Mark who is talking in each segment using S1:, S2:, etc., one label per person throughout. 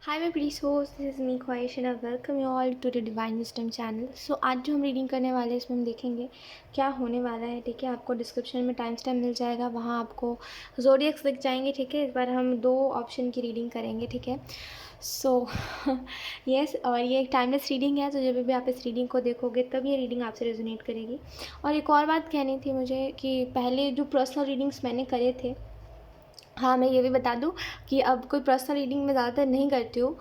S1: Hi my precious host, this is me Khwahish and I welcome you all to the divine wisdom channel. So आज जो हम reading करने वाले हैं इसमें हम देखेंगे क्या होने वाला है। ठीक है, आपको डिस्क्रिप्शन में टाइम स्टैम्प मिल जाएगा, वहाँ आपको ज़ोडिएक्स दिख जाएंगे। ठीक है, इस बार हम 2 ऑप्शन की रीडिंग करेंगे। ठीक है, सो यस, और ये एक टाइमलेस रीडिंग है, तो जब भी आप इस रीडिंग को देखोगे तब ये रीडिंग आपसे रेजोनेट करेगी। और एक और बात कहनी थी मुझे कि पहले जो पर्सनल रीडिंग्स मैंने करे थे, हाँ, मैं ये भी बता दूँ कि अब कोई पर्सनल रीडिंग मैं ज़्यादातर नहीं करती हूँ।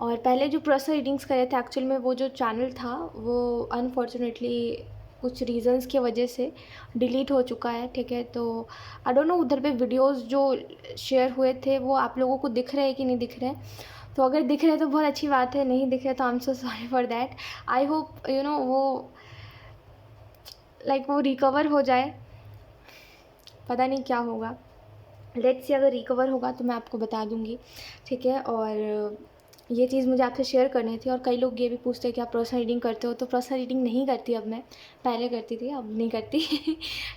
S1: और पहले जो पर्सनल रीडिंग्स करे थे, एक्चुअल में वो जो चैनल था वो अनफॉर्चुनेटली कुछ रीज़न्स की वजह से डिलीट हो चुका है। ठीक है, तो आई डोंट नो उधर पे वीडियोस जो शेयर हुए थे वो आप लोगों को दिख रहे हैं कि नहीं दिख रहे हैं। तो अगर दिख रहे हैं तो बहुत अच्छी बात है, नहीं दिख रहे तो I am so sorry for that. I hope you know वो वो रिकवर हो जाए, पता नहीं क्या होगा। लेट्स सी, अगर रिकवर होगा तो मैं आपको बता दूंगी। ठीक है, और ये चीज़ मुझे आपसे शेयर करनी थी। और कई लोग ये भी पूछते हैं कि आप पर्सनल रीडिंग करते हो, तो पर्सनल रीडिंग नहीं करती अब मैं, पहले करती थी, अब नहीं करती।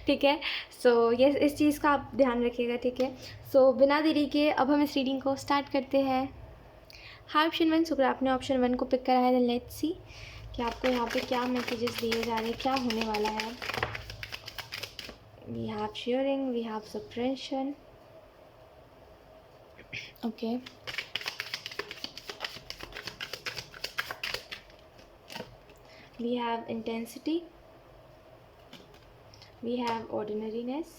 S1: ठीक है, सो ये इस चीज़ का आप ध्यान रखिएगा। ठीक है, सो बिना देरी के अब हम इस रीडिंग को स्टार्ट करते हैं। हाँ, ऑप्शन 1, शुक्र आपने ऑप्शन 1 को पिक करा है। लेट्स सी कि आपको यहाँ पे क्या मैसेजेस दिए जा रहे हैं, क्या होने वाला है। We have sharing, we have suppression. Okay, we have intensity, we have ordinariness,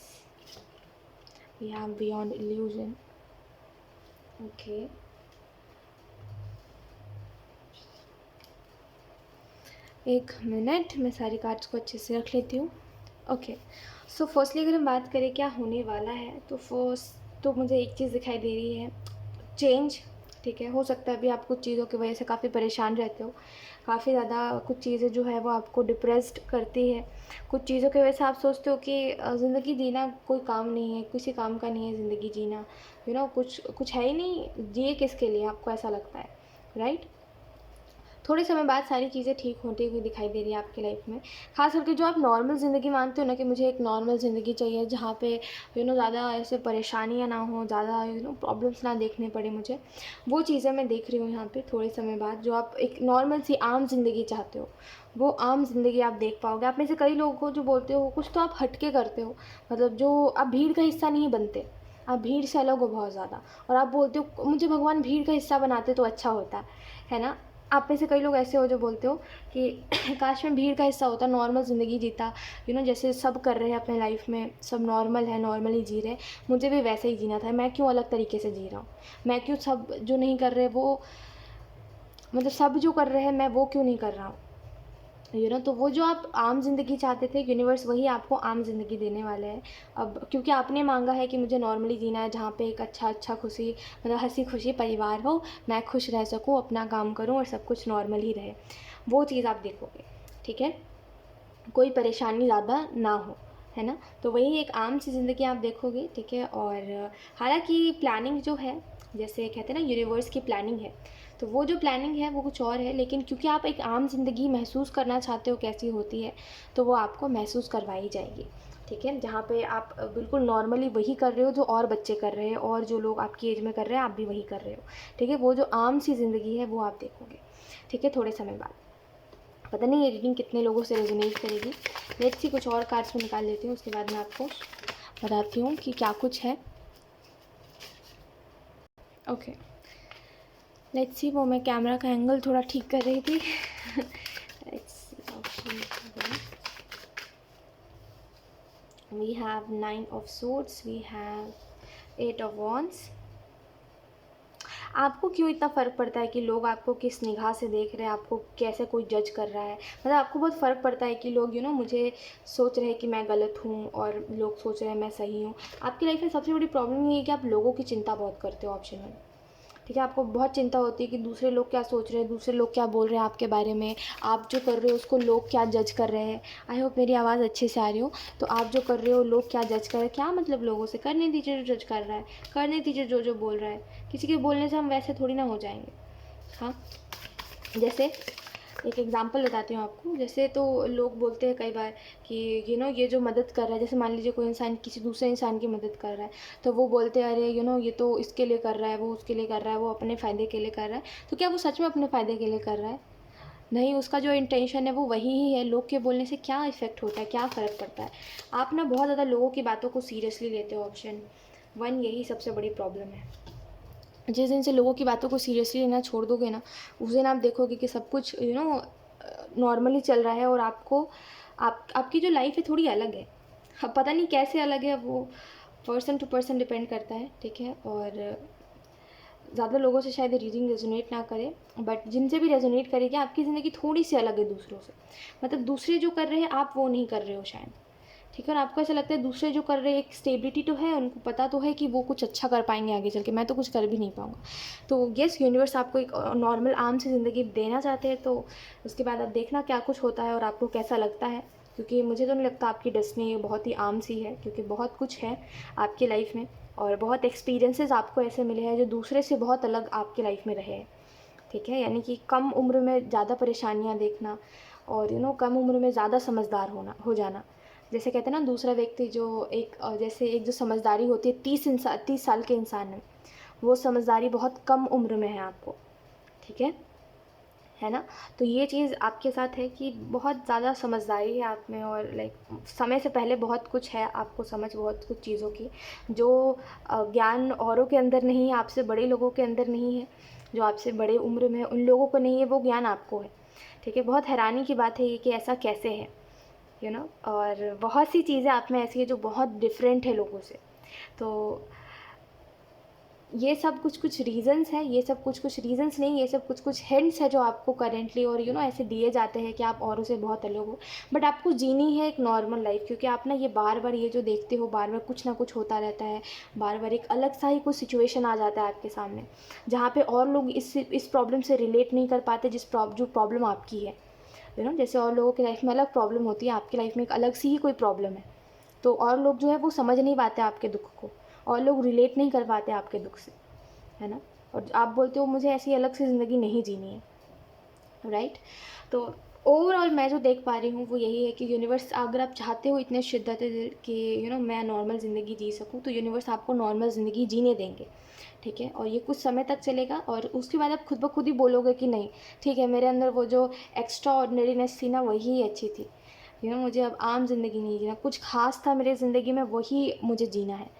S1: we have beyond illusion. Okay, एक मिनट, मैं सारी कार्ड्स को अच्छे से रख लेती हूँ। ओके, सो फर्स्टली अगर हम बात करें क्या होने वाला है, तो फर्स्ट तो मुझे एक चीज़ दिखाई दे रही है, चेंज। ठीक है, हो सकता है अभी आप कुछ चीज़ों की वजह से काफ़ी परेशान रहते हो, काफ़ी ज़्यादा कुछ चीज़ें जो है वो आपको डिप्रेस्ड करती है। कुछ चीज़ों की वजह से आप सोचते हो कि ज़िंदगी जीना कोई काम नहीं है, किसी काम का नहीं है ज़िंदगी जीना, यू नो कुछ है ही नहीं, जिए किसके लिए, आपको ऐसा लगता है, राइट। थोड़े समय बाद सारी चीज़ें ठीक होती हुई दिखाई दे रही है आपकी लाइफ में। ख़ास करके जो आप नॉर्मल ज़िंदगी मानते हो ना, कि मुझे एक नॉर्मल ज़िंदगी चाहिए जहाँ पे ज़्यादा ऐसे परेशानियाँ ना हो, ज़्यादा प्रॉब्लम्स ना देखने पड़े मुझे, वो चीज़ें मैं देख रही हूँ यहाँ पे। थोड़े समय बाद जो आप एक नॉर्मल सी आम ज़िंदगी चाहते हो, वो आम ज़िंदगी आप देख पाओगे। आप में से कई लोगों को जो बोलते हो कुछ तो आप हटके करते हो, मतलब जो आप भीड़ का हिस्सा नहीं बनते, आप भीड़ से अलग हो बहुत ज़्यादा। और आप बोलते हो मुझे भगवान भीड़ का हिस्सा बनाते तो अच्छा होता है ना। आप में से कई लोग ऐसे हो जो बोलते हो कि काश मैं भीड़ का हिस्सा होता, नॉर्मल ज़िंदगी जीता, जैसे सब कर रहे हैं अपने लाइफ में, सब नॉर्मल है, नॉर्मली जी रहे हैं, मुझे भी वैसे ही जीना था। मैं क्यों अलग तरीके से जी रहा हूँ, मैं क्यों सब जो नहीं कर रहे वो, मतलब सब जो कर रहे हैं मैं वो क्यों नहीं कर रहा हूँ, तो वो जो आप आम ज़िंदगी चाहते थे, यूनिवर्स वही आपको आम ज़िंदगी देने वाले हैं अब, क्योंकि आपने मांगा है कि मुझे नॉर्मली जीना है, जहाँ पे एक अच्छा खुशी, मतलब हंसी खुशी परिवार हो, मैं खुश रह सकूँ, अपना काम करूँ और सब कुछ नॉर्मल ही रहे। वो चीज़ आप देखोगे। ठीक है, कोई परेशानी ज़्यादा ना हो, है ना। तो वही एक आम सी ज़िंदगी आप देखोगे। ठीक है, और हालांकि प्लानिंग जो है, जैसे कहते हैं ना यूनिवर्स की प्लानिंग है, तो वो जो प्लानिंग है वो कुछ और है, लेकिन क्योंकि आप एक आम ज़िंदगी महसूस करना चाहते हो कैसी होती है, तो वो आपको महसूस करवाई जाएगी। ठीक है, जहाँ पे आप बिल्कुल नॉर्मली वही कर रहे हो जो और बच्चे कर रहे हैं, और जो लोग आपकी एज में कर रहे हैं आप भी वही कर रहे हो। ठीक है, वो जो आम सी ज़िंदगी है वो आप देखोगे। ठीक है, थोड़े समय बाद। पता नहीं ये रीडिंग कितने लोगों से रेजोनेट करेगी। लेट्स सी, कुछ और कार्ड्स में निकाल लेती हूँ, उसके बाद मैं आपको बताती हूँ कि क्या कुछ है। ओके, लेट्स सी, वो मैं कैमरा का एंगल थोड़ा ठीक कर रही थी। Let's see, option 1, we have 9 of swords, we have 8 of wands. आपको क्यों इतना फ़र्क पड़ता है कि लोग आपको किस निगाह से देख रहे हैं, आपको कैसे कोई जज कर रहा है, मतलब आपको बहुत फ़र्क पड़ता है कि लोग मुझे सोच रहे हैं कि मैं गलत हूँ और लोग सोच रहे हैं मैं सही हूँ। आपकी लाइफ में सबसे बड़ी प्रॉब्लम ये है कि आप लोगों की चिंता बहुत करते हो, ऑप्शन 1। ठीक है, आपको बहुत चिंता होती है कि दूसरे लोग क्या सोच रहे हैं, दूसरे लोग क्या बोल रहे हैं आपके बारे में, आप जो कर रहे हो उसको लोग क्या जज कर रहे हैं। आई होप मेरी आवाज़ अच्छे से आ रही हो। तो आप जो कर रहे हो लोग क्या जज कर रहे हैं, क्या मतलब लोगों से, करने दीजिए जो जज कर रहा है, करने दीजिए जो बोल रहा है। किसी के बोलने से हम वैसे थोड़ी ना हो जाएंगे। हाँ, जैसे एक एग्जांपल बताती हूँ आपको। जैसे तो लोग बोलते हैं कई बार कि ये जो मदद कर रहा है, जैसे मान लीजिए कोई इंसान किसी दूसरे इंसान की मदद कर रहा है, तो वो बोलते हैं अरे ये तो इसके लिए कर रहा है, वो उसके लिए कर रहा है, वो अपने फ़ायदे के लिए कर रहा है। तो क्या वो सच में अपने फ़ायदे के लिए कर रहा है? नहीं, उसका जो इंटेंशन है वो वही ही है। लोग के बोलने से क्या इफ़ेक्ट होता है, क्या फ़र्क पड़ता है? आप ना बहुत ज़्यादा लोगों की बातों को सीरियसली लेते हो। ऑप्शन 1 यही सबसे बड़ी प्रॉब्लम है। जिस दिन से लोगों की बातों को सीरियसली लेना छोड़ दोगे ना, उस दिन आप देखोगे कि सब कुछ नॉर्मली चल रहा है और आपकी जो लाइफ है थोड़ी अलग है। अब पता नहीं कैसे अलग है, वो पर्सन टू पर्सन डिपेंड करता है, ठीक है। और ज़्यादा लोगों से शायद रीडिंग रेजोनेट ना करे, बट जिनसे भी रेजोनेट करेगी आपकी ज़िंदगी थोड़ी सी अलग है दूसरों से। मतलब दूसरे जो कर रहे हैं आप वो नहीं कर रहे हो शायद, ठीक है। और आपको ऐसा लगता है दूसरे जो कर रहे हैं एक स्टेबिलिटी तो है, उनको पता तो है कि वो कुछ अच्छा कर पाएंगे आगे चल के, मैं तो कुछ कर भी नहीं पाऊँगा। तो येस, यूनिवर्स आपको एक नॉर्मल आम सी ज़िंदगी देना चाहते हैं, तो उसके बाद आप देखना क्या कुछ होता है और आपको कैसा लगता है। क्योंकि मुझे तो नहीं लगता आपकी डेस्टिनी बहुत ही आम सी है, क्योंकि बहुत कुछ है आपकी लाइफ में और बहुत एक्सपीरियंसेस आपको ऐसे मिले हैं जो दूसरे से बहुत अलग आपकी लाइफ में रहे हैं, ठीक है। यानी कि कम उम्र में ज़्यादा परेशानियाँ देखना और कम उम्र में ज़्यादा समझदार हो जाना। जैसे कहते हैं ना, दूसरा व्यक्ति जो जैसे एक जो समझदारी होती है 30 साल के इंसान में, वो समझदारी बहुत कम उम्र में है आपको, ठीक है ना। तो ये चीज़ आपके साथ है कि बहुत ज़्यादा समझदारी है आप में और लाइक समय से पहले बहुत कुछ है आपको समझ, बहुत कुछ चीज़ों की जो ज्ञान औरों के अंदर नहीं है, आपसे बड़े लोगों के अंदर नहीं है, जो आपसे बड़े उम्र में है उन लोगों को नहीं है, वो ज्ञान आपको है, ठीक है। बहुत हैरानी की बात है ये कि ऐसा कैसे है, और बहुत सी चीज़ें आप में ऐसी है जो बहुत डिफरेंट है लोगों से। तो ये सब कुछ रीज़न्स हैं, ये सब कुछ रीज़न्स नहीं, ये सब कुछ हिंट्स है जो आपको करेंटली और ऐसे दिए जाते हैं कि आप औरों से बहुत अलग हो। बट आपको जीनी है एक नॉर्मल लाइफ, क्योंकि आप ना ये बार-बार ये जो देखते हो, बार-बार कुछ ना कुछ होता रहता है, बार-बार एक अलग सा ही कुछ सिचुएशन आ जाता है आपके सामने, जहाँ पे और लोग इस प्रॉब्लम से रिलेट नहीं कर पाते जो प्रॉब्लम आपकी है। जैसे और लोगों की लाइफ में अलग प्रॉब्लम होती है, आपकी लाइफ में एक अलग सी ही कोई प्रॉब्लम है, तो और लोग जो है वो समझ नहीं पाते आपके दुख को, और लोग रिलेट नहीं कर पाते आपके दुख से, है ना। और आप बोलते हो मुझे ऐसी अलग सी ज़िंदगी नहीं जीनी है, राइट। तो ओवरऑल मैं जो देख पा रही हूँ वो यही है कि यूनिवर्स, अगर आप चाहते हो इतने शिद्दत से कि मैं नॉर्मल ज़िंदगी जी सकूँ, तो यूनिवर्स आपको नॉर्मल ज़िंदगी जीने देंगे, ठीक है। और ये कुछ समय तक चलेगा और उसके बाद आप खुद ब खुद ही बोलोगे कि नहीं, ठीक है, मेरे अंदर वो जो एक्स्ट्रा ऑर्डिनरीनेस थी ना वही अच्छी थी, मुझे अब आम ज़िंदगी नहीं जीना, कुछ ख़ास था मेरी ज़िंदगी में वही मुझे जीना है,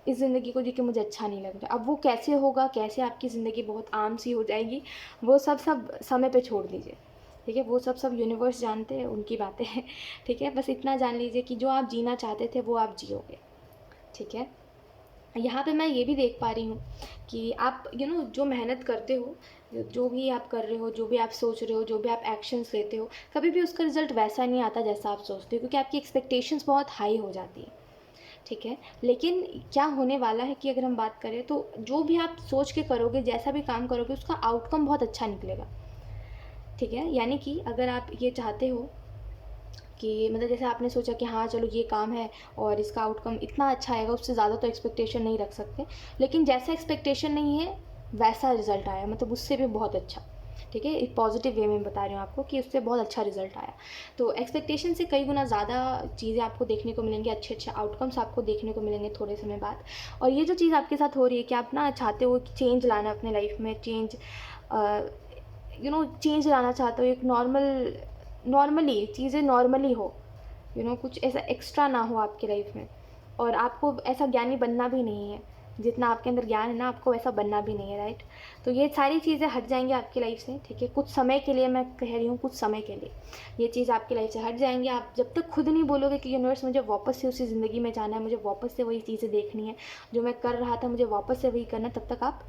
S1: इस ज़िंदगी को जी के मुझे अच्छा नहीं लग रहा। अब वो कैसे होगा, कैसे आपकी ज़िंदगी बहुत आम सी हो जाएगी, वो सब समय पे छोड़ दीजिए, ठीक है। वो सब यूनिवर्स जानते हैं, उनकी बातें हैं, ठीक है। बस इतना जान लीजिए कि जो आप जीना चाहते थे वो आप जियोगे, ठीक है। यहाँ पे मैं ये भी देख पा रही हूँ कि आप जो मेहनत करते हो, जो भी आप कर रहे हो, जो भी आप सोच रहे हो, जो भी आप एक्शंस लेते हो, कभी भी उसका रिज़ल्ट वैसा नहीं आता जैसा आप सोचते हो, क्योंकि आपकी एक्सपेक्टेशंस बहुत हाई हो जाती है, ठीक है। लेकिन क्या होने वाला है कि अगर हम बात करें तो जो भी आप सोच के करोगे, जैसा भी काम करोगे, उसका आउटकम बहुत अच्छा निकलेगा, ठीक है। यानी कि अगर आप ये चाहते हो कि मतलब जैसे आपने सोचा कि हाँ चलो ये काम है और इसका आउटकम इतना अच्छा आएगा, उससे ज़्यादा तो एक्सपेक्टेशन नहीं रख सकते, लेकिन जैसा एक्सपेक्टेशन नहीं है वैसा रिज़ल्ट आया, मतलब उससे भी बहुत अच्छा, ठीक है। एक पॉजिटिव वे में बता रही हूँ आपको कि उससे बहुत अच्छा रिजल्ट आया, तो एक्सपेक्टेशन से कई गुना ज़्यादा चीज़ें आपको देखने को मिलेंगी, अच्छे आउटकम्स आपको देखने को मिलेंगे थोड़े समय बाद। और ये जो चीज़ आपके साथ हो रही है कि आप ना चाहते हो कि चेंज लाना अपने लाइफ में, चेंज लाना चाहते हो, एक नॉर्मली चीज़ें नॉर्मली हो, कुछ ऐसा एक्स्ट्रा ना हो आपकी लाइफ में, और आपको ऐसा ज्ञानी बनना भी नहीं है, जितना आपके अंदर ज्ञान है ना आपको वैसा बनना भी नहीं है, राइट। तो ये सारी चीज़ें हट जाएंगी आपकी लाइफ से, ठीक है। कुछ समय के लिए मैं कह रही हूँ, कुछ समय के लिए ये चीज़ आपकी लाइफ से हट जाएंगी। आप जब तक खुद नहीं बोलोगे कि यूनिवर्स मुझे वापस से उसी ज़िंदगी में जाना है, मुझे वापस से वही चीज़ें देखनी है जो मैं कर रहा था, मुझे वापस से वही करना, तब तक आप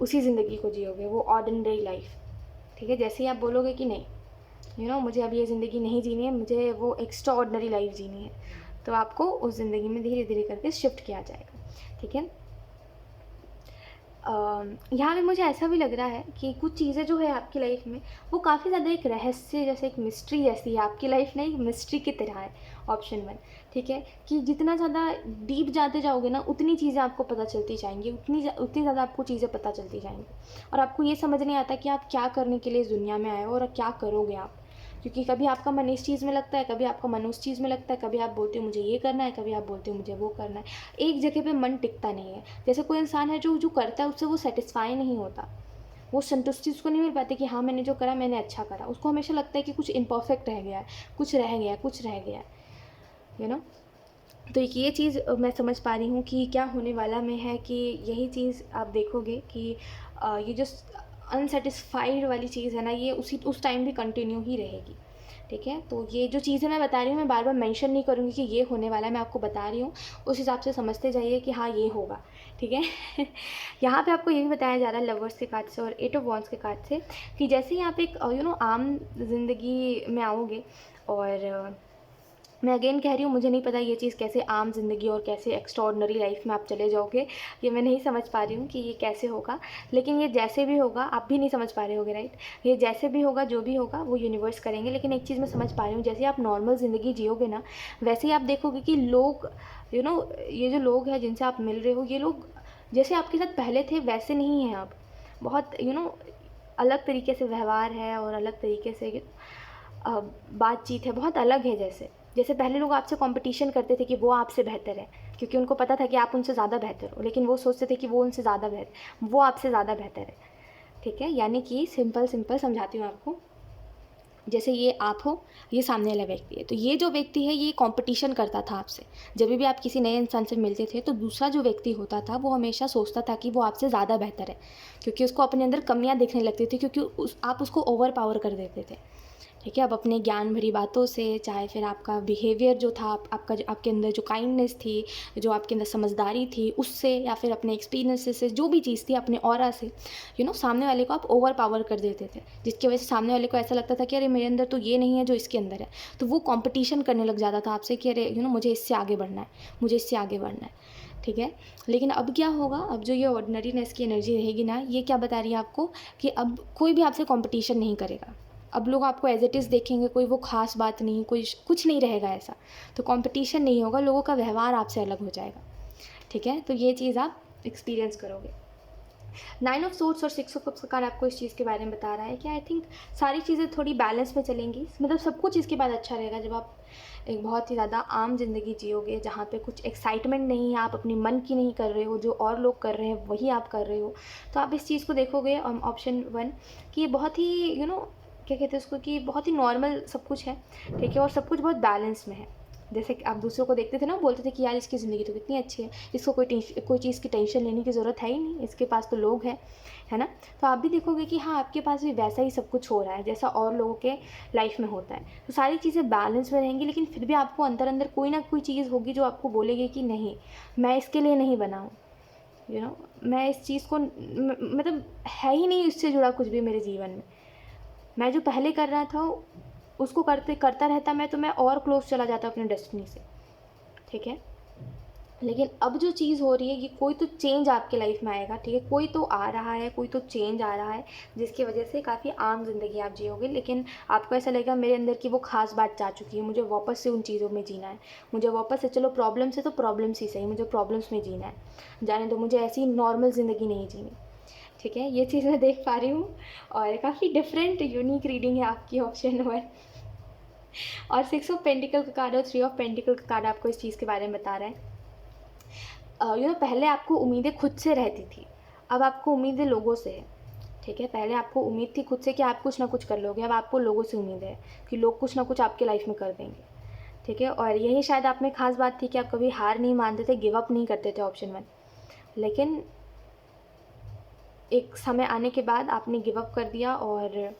S1: उसी ज़िंदगी को जियोगे, वो ऑर्डिनरी लाइफ, ठीक है। जैसे ही आप बोलोगे कि नहीं मुझे अब ये ज़िंदगी नहीं जीनी है, मुझे वो एक्स्ट्रा ऑर्डिनरी लाइफ जीनी है, तो आपको उस ज़िंदगी में धीरे धीरे करके शिफ्ट किया जाएगा, ठीक है। यहाँ पे मुझे ऐसा भी लग रहा है कि कुछ चीज़ें जो है आपकी लाइफ में वो काफ़ी ज़्यादा एक रहस्य जैसे एक मिस्ट्री जैसी है, आपकी लाइफ ना एक मिस्ट्री की तरह है। ऑप्शन 1, ठीक है, कि जितना ज़्यादा डीप जाते जाओगे ना उतनी चीज़ें आपको पता चलती जाएंगी, उतनी ज़्यादा आपको चीज़ें पता चलती जाएंगी और आपको ये समझ नहीं आता कि आप क्या करने के लिए इस दुनिया में आए हो और क्या करोगे आप। क्योंकि कभी आपका मन इस चीज़ में लगता है, कभी आपका मन उस चीज़ में लगता है, कभी आप बोलते हो मुझे ये करना है, कभी आप बोलते हो मुझे वो करना है। एक जगह पे मन टिकता नहीं है। जैसे कोई इंसान है जो जो करता है उससे वो सेटिस्फाई नहीं होता, वो संतुष्टि उसको नहीं मिल पाती कि हाँ मैंने जो करा मैंने अच्छा करा। उसको हमेशा लगता है कि कुछ इम्परफेक्ट रह गया है, कुछ रह गया है, कुछ रह गया है, यू नो। तो ये चीज़ मैं समझ पा रही हूँ कि क्या होने वाला में है कि यही चीज़ आप देखोगे कि ये जो अनसेटिस्फाइड वाली चीज़ है ना, ये उस टाइम भी कंटिन्यू ही रहेगी। ठीक है, तो ये जो चीज़ें मैं बता रही हूँ मैं बार बार मेंशन नहीं करूँगी कि ये होने वाला है, मैं आपको बता रही हूँ, उस हिसाब से समझते जाइए कि हाँ ये होगा। ठीक है। यहाँ पे आपको ये भी बताया जा रहा है लवर्स के कार्ड से और 8 ऑफ वॉन्ड्स के कार्ड से कि जैसे ही आप एक आम जिंदगी में आओगे, और मैं अगेन कह रही हूँ मुझे नहीं पता ये चीज़ कैसे आम जिंदगी और कैसे एक्स्ट्रॉर्डनरी लाइफ में आप चले जाओगे, ये मैं नहीं समझ पा रही हूँ कि ये कैसे होगा। लेकिन ये जैसे भी होगा, आप भी नहीं समझ पा रहे होगे, राइट। ये जैसे भी होगा, जो भी होगा वो यूनिवर्स करेंगे। लेकिन एक चीज़ मैं समझ पा रही हूँ, जैसे आप नॉर्मल ज़िंदगी जियोगे ना, वैसे ही आप देखोगे कि लोग ये जो लोग हैं जिनसे आप मिल रहे हो, ये लोग जैसे आपके साथ पहले थे वैसे नहीं हैं अब। बहुत अलग तरीके से व्यवहार है और अलग तरीके से बातचीत है, बहुत अलग है। जैसे जैसे पहले लोग आपसे कंपटीशन करते थे कि वो आपसे बेहतर है, क्योंकि उनको पता था कि आप उनसे ज़्यादा बेहतर हो, लेकिन वो सोचते थे कि वो उनसे ज़्यादा बेहतर, वो आपसे ज़्यादा बेहतर है। ठीक है, यानी कि सिंपल समझाती हूँ आपको। जैसे ये आप हो, ये सामने वाला व्यक्ति है, तो ये जो व्यक्ति है ये कंपटीशन करता था आपसे। जब भी आप किसी नए इंसान से मिलते थे तो दूसरा जो व्यक्ति होता था वो हमेशा सोचता था कि वो आपसे ज़्यादा बेहतर है, क्योंकि उसको अपने अंदर कमियां दिखने लगती थी, क्योंकि आप उसको ओवर पावर कर देते थे। ठीक है, अब अपने ज्ञान भरी बातों से, चाहे फिर आपका बिहेवियर जो था, आपका जो आपके अंदर जो काइंडनेस थी, जो आपके अंदर समझदारी थी उससे, या फिर अपने एक्सपीरियंसेस से, जो भी चीज़ थी अपने ऑरा से, सामने वाले को आप ओवर पावर कर देते थे, जिसकी वजह से सामने वाले को ऐसा लगता था कि अरे मेरे अंदर तो ये नहीं है जो इसके अंदर है। तो वो कॉम्पिटिशन करने लग जाता था आपसे कि अरे मुझे इससे आगे बढ़ना है, मुझे इससे आगे बढ़ना है। ठीक है, लेकिन अब क्या होगा, अब जो ये ऑर्डिनरीनेस की एनर्जी रहेगी ना, ये क्या बता रही है आपको कि अब कोई भी आपसे कॉम्पिटिशन नहीं करेगा। अब लोग आपको एज इट इज़ देखेंगे, कोई वो खास बात नहीं, कोई कुछ नहीं रहेगा ऐसा। तो कंपटीशन नहीं होगा, लोगों का व्यवहार आपसे अलग हो जाएगा। ठीक है, तो ये चीज़ आप एक्सपीरियंस करोगे। 9 ऑफ सोर्ड्स और 6 ऑफ कप्स का कार्ड आपको इस चीज़ के बारे में बता रहा है कि आई थिंक सारी चीज़ें थोड़ी बैलेंस में चलेंगी, मतलब सब कुछ इसके बाद अच्छा रहेगा। जब आप एक बहुत ही ज़्यादा आम जिंदगी जियोगे, जहाँ पे कुछ एक्साइटमेंट नहीं है, आप अपने मन की नहीं कर रहे हो, जो और लोग कर रहे हैं वही आप कर रहे हो, तो आप इस चीज़ को देखोगे ऑप्शन 1 कि ये बहुत ही क्या कहते हैं उसको, कि बहुत ही नॉर्मल सब कुछ है। ठीक है, और सब कुछ बहुत बैलेंस में है। जैसे कि आप दूसरों को देखते थे ना, बोलते थे कि यार इसकी ज़िंदगी तो कितनी अच्छी है, इसको कोई चीज़ की टेंशन लेने की ज़रूरत है ही नहीं, इसके पास तो लोग हैं, है ना। तो आप भी देखोगे कि हाँ आपके पास भी वैसा ही सब कुछ हो रहा है जैसा और लोगों के लाइफ में होता है। तो सारी चीज़ें बैलेंस में रहेंगी, लेकिन फिर भी आपको अंदर अंदर कोई ना कोई चीज़ होगी जो आपको बोलेगी कि नहीं, मैं इसके लिए नहीं बना हूँ, मैं इस चीज़ को मतलब है ही नहीं इससे जुड़ा कुछ भी मेरे जीवन में। मैं जो पहले कर रहा था उसको करता रहता मैं, तो मैं और क्लोज चला जाता अपने डेस्टिनी से। ठीक है, लेकिन अब जो चीज़ हो रही है कि कोई तो चेंज आपके लाइफ में आएगा। ठीक है, कोई तो आ रहा है, कोई तो चेंज आ रहा है, जिसकी वजह से काफ़ी आम जिंदगी आप जियोगे, लेकिन आपको ऐसा लगेगा मेरे अंदर की वो खास बात जा चुकी है, मुझे वापस से उन चीज़ों में जीना है, मुझे वापस से, चलो प्रॉब्लम से तो प्रॉब्लम्स ही सही, मुझे प्रॉब्लम्स में जीना है, जाने दो, मुझे ऐसी नॉर्मल ज़िंदगी नहीं जीनी। ठीक है, ये चीज़ मैं देख पा रही हूँ, और काफ़ी डिफरेंट यूनिक रीडिंग है आपकी ऑप्शन 1। और 6 ऑफ पेंटिकल का कार्ड और 3 ऑफ पेंटिकल का कार्ड आपको इस चीज़ के बारे में बता रहा है। पहले आपको उम्मीदें खुद से रहती थी, अब आपको उम्मीदें लोगों से है। ठीक है, पहले आपको उम्मीद थी खुद से कि आप कुछ ना कुछ कर लोगे, अब आपको लोगों से उम्मीद है कि लोग कुछ ना कुछ आपके लाइफ में कर देंगे। ठीक है, और यही शायद आप में खास बात थी कि आप कभी हार नहीं मानते थे, गिव अप नहीं करते थे, ऑप्शन 1। लेकिन एक समय आने के बाद आपने गिव अप कर दिया, और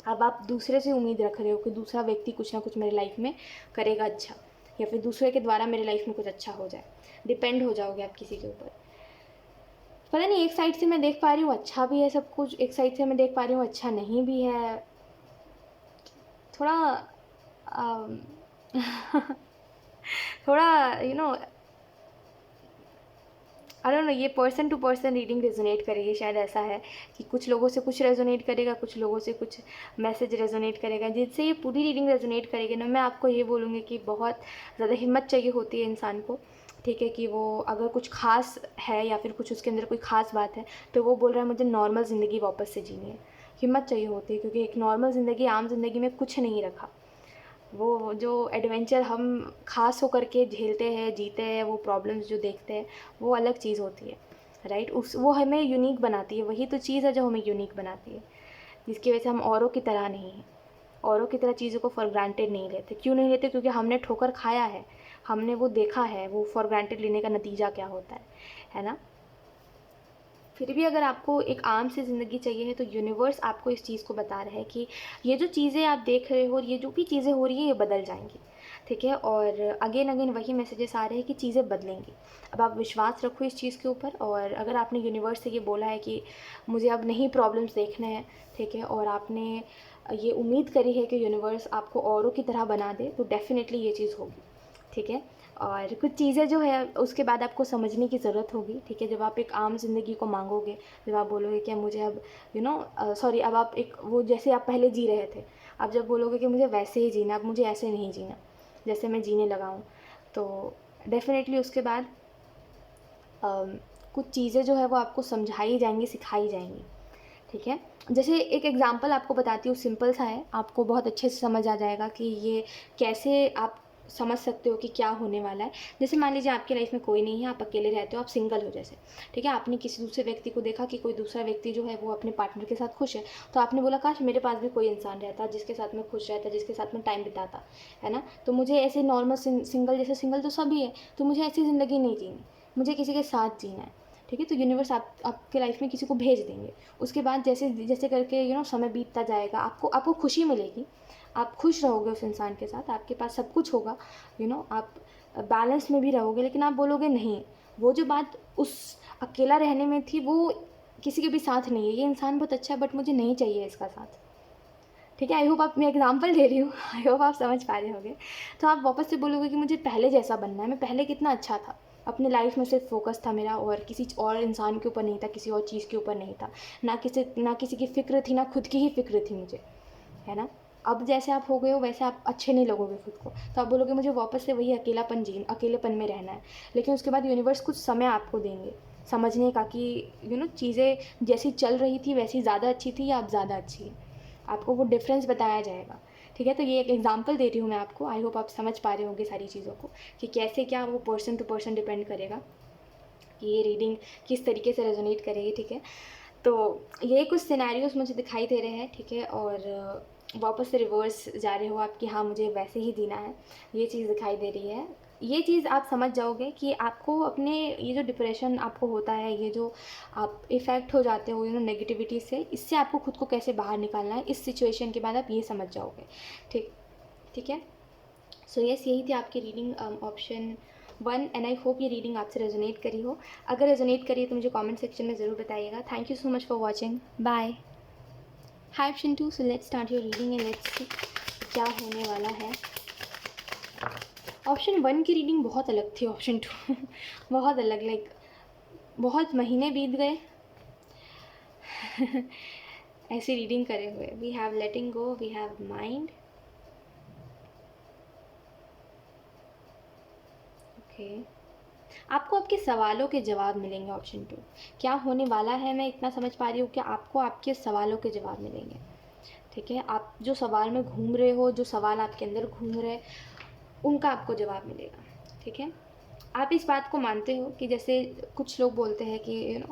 S1: अब आप दूसरे से उम्मीद रख रहे हो कि दूसरा व्यक्ति कुछ ना कुछ मेरे लाइफ में करेगा अच्छा, या फिर दूसरे के द्वारा मेरे लाइफ में कुछ अच्छा हो जाए। डिपेंड हो जाओगे आप किसी के ऊपर। पता नहीं, एक साइड से मैं देख पा रही हूँ अच्छा भी है सब कुछ, एक साइड से मैं देख पा रही हूँ अच्छा नहीं भी है। थोड़ा अम, थोड़ा आई डोंट नो, ये person to person reading resonate करेगी, शायद ऐसा है कि कुछ लोगों से कुछ रेजोनेट करेगा, कुछ लोगों से कुछ मैसेज रेजोनेट करेगा। जिससे ये पूरी रीडिंग रेजोनेट करेगी ना, मैं आपको ये बोलूँगी कि बहुत ज़्यादा हिम्मत चाहिए होती है इंसान को, ठीक है, कि वो अगर कुछ खास है या फिर कुछ उसके अंदर कोई ख़ास बात है, तो वो बोल रहा है मुझे नॉर्मल ज़िंदगी वापस से जीनी है। हिम्मत चाहिए होती है, क्योंकि एक नॉर्मल ज़िंदगी, आम ज़िंदगी में कुछ नहीं रखा। वो जो एडवेंचर हम ख़ास होकर के झेलते हैं, जीते हैं, वो प्रॉब्लम्स जो देखते हैं, वो अलग चीज़ होती है, राइट। उस वो हमें यूनिक बनाती है, वही तो चीज़ है जो हमें यूनिक बनाती है, जिसकी वजह से हम औरों की तरह नहीं हैं, औरों की तरह चीज़ों को फॉर ग्रांटेड नहीं लेते। क्यों नहीं लेते? क्योंकि हमने ठोकर खाया है, हमने वो देखा है, वो फॉर ग्रांटेड लेने का नतीजा क्या होता है ना। फिर भी अगर आपको एक आम सी ज़िंदगी चाहिए है, तो यूनिवर्स आपको इस चीज़ को बता रहा है कि ये जो चीज़ें आप देख रहे हो और ये जो भी चीज़ें हो रही हैं, ये बदल जाएंगी, ठीक है। और अगेन अगेन वही मैसेजेस आ रहे हैं कि चीज़ें बदलेंगी। अब आप विश्वास रखो इस चीज़ के ऊपर, और अगर आपने यूनिवर्स से ये बोला है कि मुझे अब नहीं प्रॉब्लम्स देखने हैं, ठीक है, और आपने ये उम्मीद करी है कि यूनिवर्स आपको औरों की तरह बना दे, तो डेफ़िनेटली ये चीज़ होगी, ठीक है। और कुछ चीज़ें जो है उसके बाद आपको समझने की ज़रूरत होगी, ठीक है। जब आप एक आम ज़िंदगी को मांगोगे, जब आप बोलोगे कि मुझे अब सॉरी, अब आप एक वो जैसे आप पहले जी रहे थे, आप जब बोलोगे कि मुझे वैसे ही जीना, अब मुझे ऐसे नहीं जीना जैसे मैं जीने लगा हूँ, तो डेफ़िनेटली उसके बाद कुछ चीज़ें जो है वो आपको समझाई जाएंगी, सिखाई जाएंगी, ठीक है। जैसे एक एग्जांपल आपको बताती हूँ, सिंपल सा है, आपको बहुत अच्छे से समझ आ जाएगा कि ये कैसे आप समझ सकते हो कि क्या होने वाला है। जैसे मान लीजिए आपकी लाइफ में कोई नहीं है, आप अकेले रहते हो, आप सिंगल हो जैसे, ठीक है। आपने किसी दूसरे व्यक्ति को देखा कि कोई दूसरा व्यक्ति जो है वो अपने पार्टनर के साथ खुश है, तो आपने बोला काश मेरे पास भी कोई इंसान रहता जिसके साथ मैं खुश रहता, जिसके साथ मैं टाइम बिताता, है ना। तो मुझे ऐसे नॉर्मल सिंगल, जैसे सिंगल तो सभी है, तो मुझे ऐसी ज़िंदगी नहीं जीनी, मुझे किसी के साथ जीना है, ठीक है। तो यूनिवर्स आपके लाइफ में किसी को भेज देंगे। उसके बाद जैसे जैसे करके समय बीतता जाएगा, आपको आपको खुशी मिलेगी, आप खुश रहोगे उस इंसान के साथ, आपके पास सब कुछ होगा, आप बैलेंस में भी रहोगे। लेकिन आप बोलोगे नहीं, वो जो बात उस अकेला रहने में थी, वो किसी के भी साथ नहीं है। ये इंसान बहुत अच्छा है, बट मुझे नहीं चाहिए इसका साथ, ठीक है। आई होप आप, मैं एग्जांपल दे रही हूँ, आई होप आप समझ पा रहे होंगे। तो आप वापस से बोलोगे कि मुझे पहले जैसा बनना है, मैं पहले कितना अच्छा था, अपने लाइफ में सिर्फ फोकस था मेरा, और किसी और इंसान के ऊपर नहीं था, किसी और चीज़ के ऊपर नहीं था, ना किसी की फ़िक्र थी, ना खुद की ही फ़िक्र थी मुझे, है ना। अब जैसे आप हो गए हो, वैसे आप अच्छे नहीं लगोगे खुद को, तो आप बोलोगे मुझे वापस से वही अकेलेपन में रहना है। लेकिन उसके बाद यूनिवर्स कुछ समय आपको देंगे समझने का कि चीज़ें जैसी चल रही थी वैसी ज़्यादा अच्छी थी या अब ज़्यादा अच्छी है, आपको वो डिफरेंस बताया जाएगा, ठीक है। तो ये एक एग्जांपल दे रही हूँ मैं आपको, आई होप आप समझ पा रहे होंगे सारी चीज़ों को कि कैसे क्या वो पर्सन टू पर्सन डिपेंड करेगा कि ये रीडिंग किस तरीके से रेजोनेट करेगी, ठीक है। तो ये कुछ सिनेरियोस मुझे दिखाई दे रहे हैं, ठीक है। और वापस से रिवर्स जा रहे हो आप कि हाँ मुझे वैसे ही जीना है, ये चीज़ दिखाई दे रही है। ये चीज़ आप समझ जाओगे कि आपको अपने, ये जो डिप्रेशन आपको होता है, ये जो आप इफ़ेक्ट हो जाते हो नेगेटिविटी से, इससे आपको खुद को कैसे बाहर निकालना है, इस सिचुएशन के बाद आप ये समझ जाओगे, ठीक ठीक है। सो यस, यही थी आपकी reading option 1, and I hope ये रीडिंग आपसे रेजोनेट करी हो। अगर रेजोनेट करी है तो मुझे कमेंट सेक्शन में ज़रूर बताइएगा। Thank you so much for watching, bye. Hi option 2, so let's start your reading and let's see क्या होने वाला है। ऑप्शन 1 की रीडिंग बहुत अलग थी, ऑप्शन 2 बहुत अलग, लाइक बहुत महीने बीत गए ऐसी रीडिंग करे हुए। We have letting go, we have mind, okay. आपको आपके सवालों के जवाब मिलेंगे, ऑप्शन 2। क्या होने वाला है, मैं इतना समझ पा रही हूँ कि आपको आपके सवालों के जवाब मिलेंगे, ठीक है। आप जो सवाल में घूम रहे हो, जो सवाल आपके अंदर घूम रहे, उनका आपको जवाब मिलेगा, ठीक है। आप इस बात को मानते हो कि जैसे कुछ लोग बोलते हैं कि